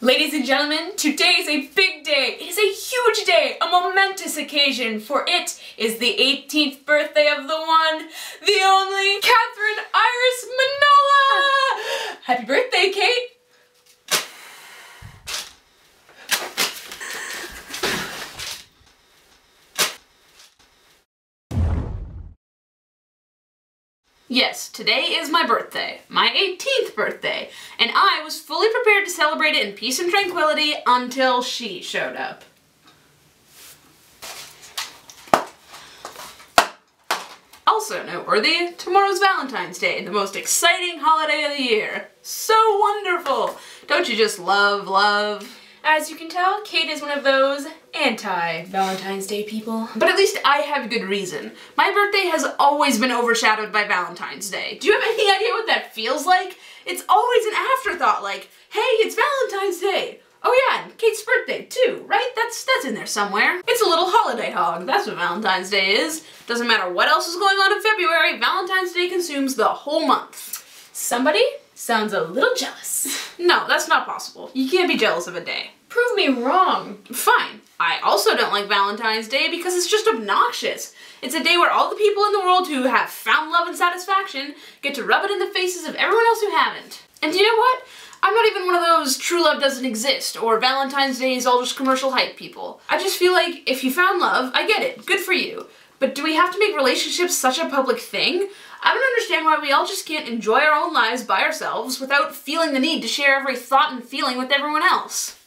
Ladies and gentlemen, today is a big day. It is a huge day, a momentous occasion, for it is the 18th birthday of the one, the only, Catherine Iris Manola! Happy birthday, Kate! Yes, today is my birthday, my 18th birthday, and I was fully prepared to celebrate it in peace and tranquility until she showed up. Also noteworthy, tomorrow's Valentine's Day, the most exciting holiday of the year. So wonderful! Don't you just love? As you can tell, Kate is one of those anti-Valentine's Day people. But at least I have good reason. My birthday has always been overshadowed by Valentine's Day. Do you have any idea what that feels like? It's always an afterthought, like, hey, it's Valentine's Day. Oh yeah, and Kate's birthday too, right? That's in there somewhere. It's a little holiday hog, that's what Valentine's Day is. Doesn't matter what else is going on in February, Valentine's Day consumes the whole month. Somebody sounds a little jealous. No, that's not possible. You can't be jealous of a day. Prove me wrong. Fine. I also don't like Valentine's Day because it's just obnoxious. It's a day where all the people in the world who have found love and satisfaction get to rub it in the faces of everyone else who haven't. And you know what? I'm not even one of those true love doesn't exist or Valentine's Day is all just commercial hype people. I just feel like if you found love, I get it. Good for you. But do we have to make relationships such a public thing? I don't understand why we all just can't enjoy our own lives by ourselves without feeling the need to share every thought and feeling with everyone else.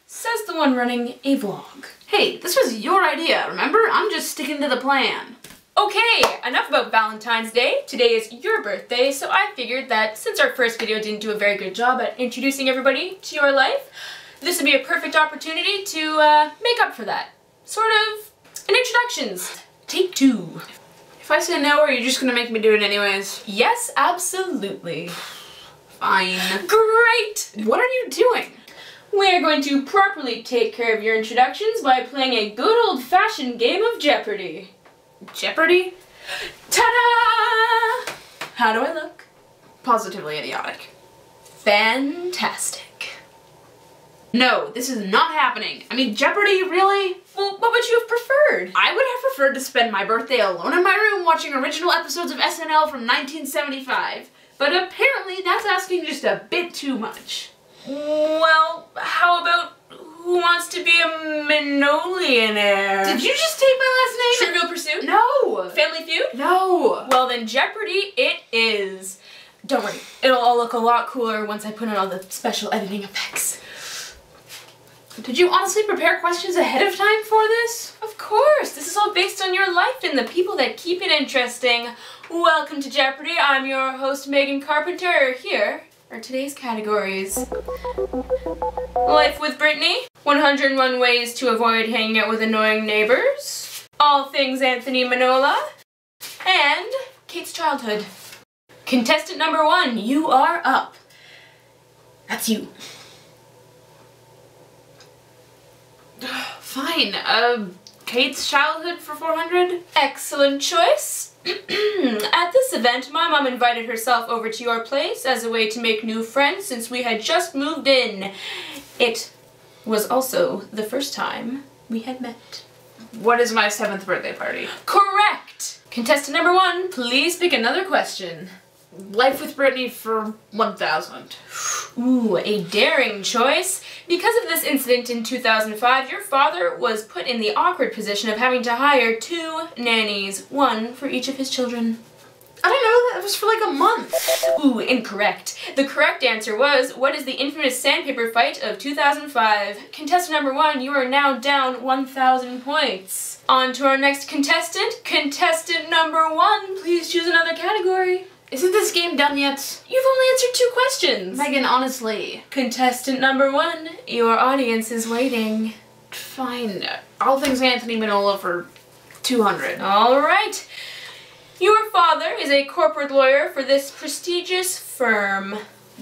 Says the one running a vlog. Hey, this was your idea, remember? I'm just sticking to the plan. Okay, enough about Valentine's Day. Today is your birthday, so I figured that since our first video didn't do a very good job at introducing everybody to your life, this would be a perfect opportunity to make up for that. Sort of an introductions. Take two. If I say no, are you just gonna make me do it anyways? Yes, absolutely. Fine. Great! What are you doing? We are going to properly take care of your introductions by playing a good old-fashioned game of Jeopardy. Jeopardy? Ta-da! How do I look? Positively idiotic. Fantastic. No, this is not happening. I mean, Jeopardy, really? Well, what would you have preferred? I would have preferred to spend my birthday alone in my room watching original episodes of SNL from 1975. But apparently that's asking just a bit too much. Well, how about Who Wants to Be a Manolionaire? Did you just take my last name? Trivial Pursuit? No. Family Feud? No. Well then Jeopardy it is. Don't worry, it'll all look a lot cooler once I put in all the special editing effects. Did you honestly prepare questions ahead of time for this? Of course, this is all based on your life and the people that keep it interesting. Welcome to Jeopardy, I'm your host Megan Carpenter. Here are today's categories. Life with Brittany, 101 ways to avoid hanging out with annoying neighbors, all things Anthony Manola, and Kate's childhood. Contestant number 1, you are up. That's you. Fine, Kate's childhood for 400? Excellent choice. At this event, my mom invited herself over to your place as a way to make new friends since we had just moved in. It was also the first time we had met. What is my 7th birthday party? Correct! Contestant number 1, please pick another question. Life with Brittany for 1,000. Ooh, a daring choice. Because of this incident in 2005, your father was put in the awkward position of having to hire 2 nannies, 1 for each of his children. I don't know, that was for like a month. Ooh, incorrect. The correct answer was, what is the infamous sandpaper fight of 2005? Contestant number 1, you are now down 1,000 points. On to our next contestant. Contestant number 1, please choose another category. Isn't this game done yet? You've only answered 2 questions. Megan, honestly. Contestant number 1, your audience is waiting. Fine. All things Anthony Manola for 200. All right. Your father is a corporate lawyer for this prestigious firm.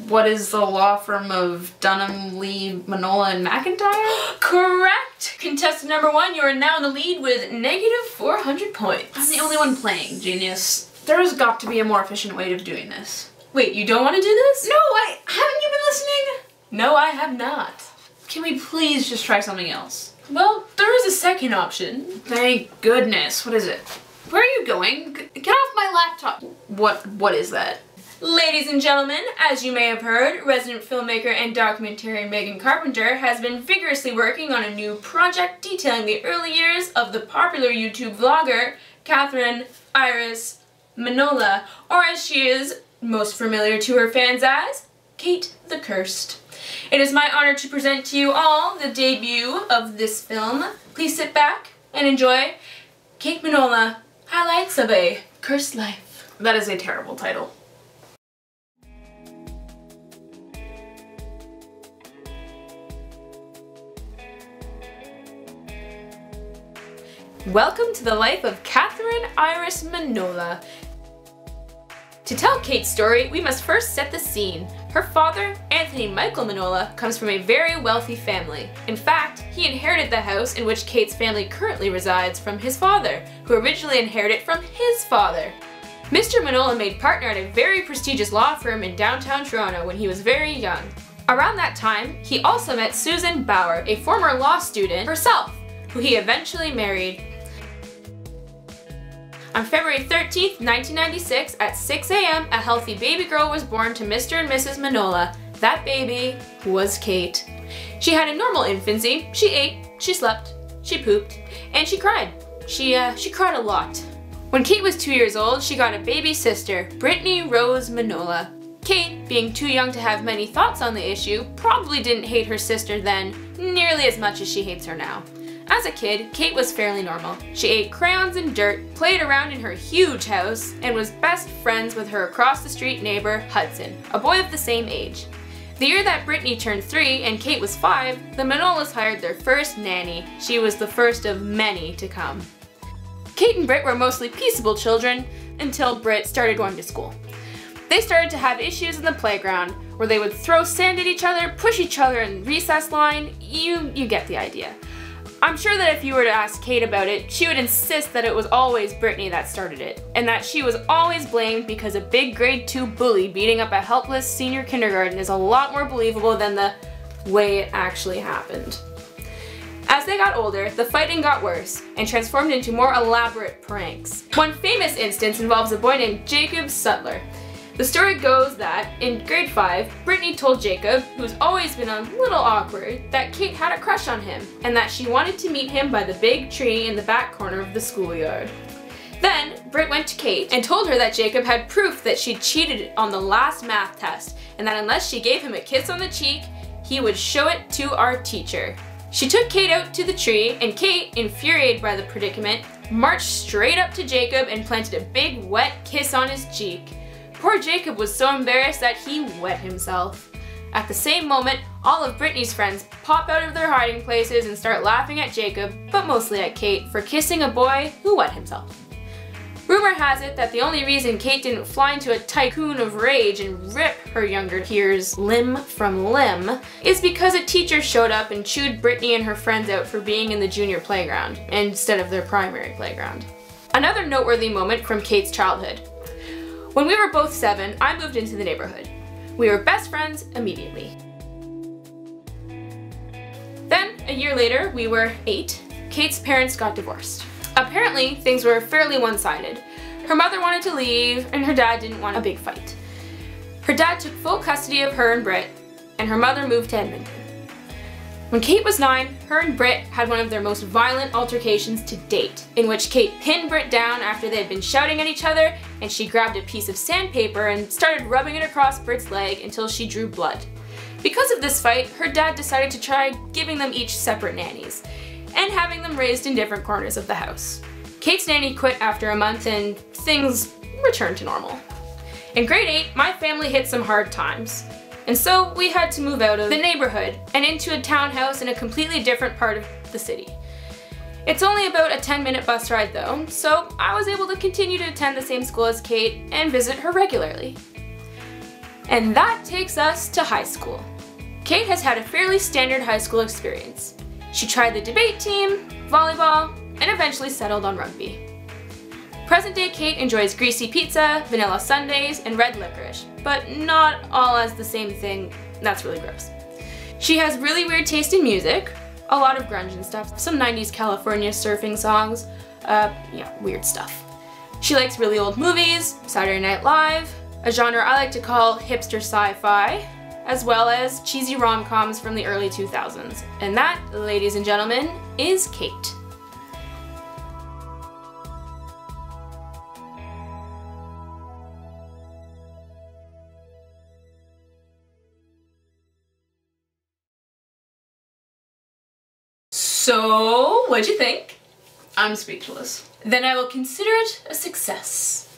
What is the law firm of Dunham, Lee, Manola, and McIntyre? Correct! Contestant number 1, you are now in the lead with negative 400 points. I'm the only one playing, genius. There has got to be a more efficient way of doing this. Wait, you don't want to do this? No, haven't you been listening? No, I have not. Can we please just try something else? Well, there is a second option. Thank goodness. What is it? Where are you going? Get off my laptop. What is that? Ladies and gentlemen, as you may have heard, resident filmmaker and documentarian Megan Carpenter has been vigorously working on a new project detailing the early years of the popular YouTube vlogger, Catherine Iris Manola, or as she is most familiar to her fans as, Kate the Cursed. It is my honor to present to you all the debut of this film. Please sit back and enjoy Kate Manola, Highlights of a Cursed Life. That is a terrible title. Welcome to the life of Catherine Iris Manola. To tell Kate's story, we must first set the scene. Her father, Anthony Michael Manola, comes from a very wealthy family. In fact, he inherited the house in which Kate's family currently resides from his father, who originally inherited it from his father. Mr. Manola made partner at a very prestigious law firm in downtown Toronto when he was very young. Around that time, he also met Susan Bauer, a former law student herself, who he eventually married. On February 13th, 1996, at 6 a.m., a healthy baby girl was born to Mr. and Mrs. Manola. That baby was Kate. She had a normal infancy. She ate, she slept, she pooped, and she cried. She cried a lot. When Kate was 2 years old, she got a baby sister, Brittany Rose Manola. Kate, being too young to have many thoughts on the issue, probably didn't hate her sister then nearly as much as she hates her now. As a kid, Kate was fairly normal. She ate crayons and dirt, played around in her huge house, and was best friends with her across the street neighbor, Hudson, a boy of the same age. The year that Brittany turned 3 and Kate was 5, the Manolas hired their first nanny. She was the first of many to come. Kate and Britt were mostly peaceable children until Britt started going to school. They started to have issues in the playground where they would throw sand at each other, push each other in recess line. You get the idea. I'm sure that if you were to ask Kate about it, she would insist that it was always Brittany that started it, and that she was always blamed because a big grade 2 bully beating up a helpless senior kindergarten is a lot more believable than the way it actually happened. As they got older, the fighting got worse and transformed into more elaborate pranks. One famous instance involves a boy named Jacob Sutler. The story goes that, in grade 5, Brittany told Jacob, who's always been a little awkward, that Kate had a crush on him, and that she wanted to meet him by the big tree in the back corner of the schoolyard. Then, Britt went to Kate and told her that Jacob had proof that she'd cheated on the last math test, and that unless she gave him a kiss on the cheek, he would show it to our teacher. She took Kate out to the tree, and Kate, infuriated by the predicament, marched straight up to Jacob and planted a big wet kiss on his cheek. Poor Jacob was so embarrassed that he wet himself. At the same moment, all of Brittany's friends pop out of their hiding places and start laughing at Jacob, but mostly at Kate, for kissing a boy who wet himself. Rumor has it that the only reason Kate didn't fly into a tycoon of rage and rip her younger peers limb from limb is because a teacher showed up and chewed Brittany and her friends out for being in the junior playground instead of their primary playground. Another noteworthy moment from Kate's childhood. When we were both 7, I moved into the neighborhood. We were best friends immediately. Then, a year later, we were 8. Kate's parents got divorced. Apparently, things were fairly one-sided. Her mother wanted to leave, and her dad didn't want a big fight. Her dad took full custody of her and Britt, and her mother moved to Edmonton. When Kate was 9, her and Britt had one of their most violent altercations to date, in which Kate pinned Britt down after they had been shouting at each other, and she grabbed a piece of sandpaper and started rubbing it across Britt's leg until she drew blood. Because of this fight, her dad decided to try giving them each separate nannies, and having them raised in different corners of the house. Kate's nanny quit after a month and things returned to normal. In grade 8, my family hit some hard times. And so we had to move out of the neighborhood and into a townhouse in a completely different part of the city. It's only about a 10-minute bus ride though, so I was able to continue to attend the same school as Kate and visit her regularly. And that takes us to high school. Kate has had a fairly standard high school experience. She tried the debate team, volleyball, and eventually settled on rugby. Present-day Kate enjoys greasy pizza, vanilla sundaes, and red licorice, but not all as the same thing. That's really gross. She has really weird taste in music, a lot of grunge and stuff, some 90s California surfing songs, yeah, weird stuff. She likes really old movies, Saturday Night Live, a genre I like to call hipster sci-fi, as well as cheesy rom-coms from the early 2000s. And that, ladies and gentlemen, is Kate. So, what'd you think? I'm speechless. Then I will consider it a success.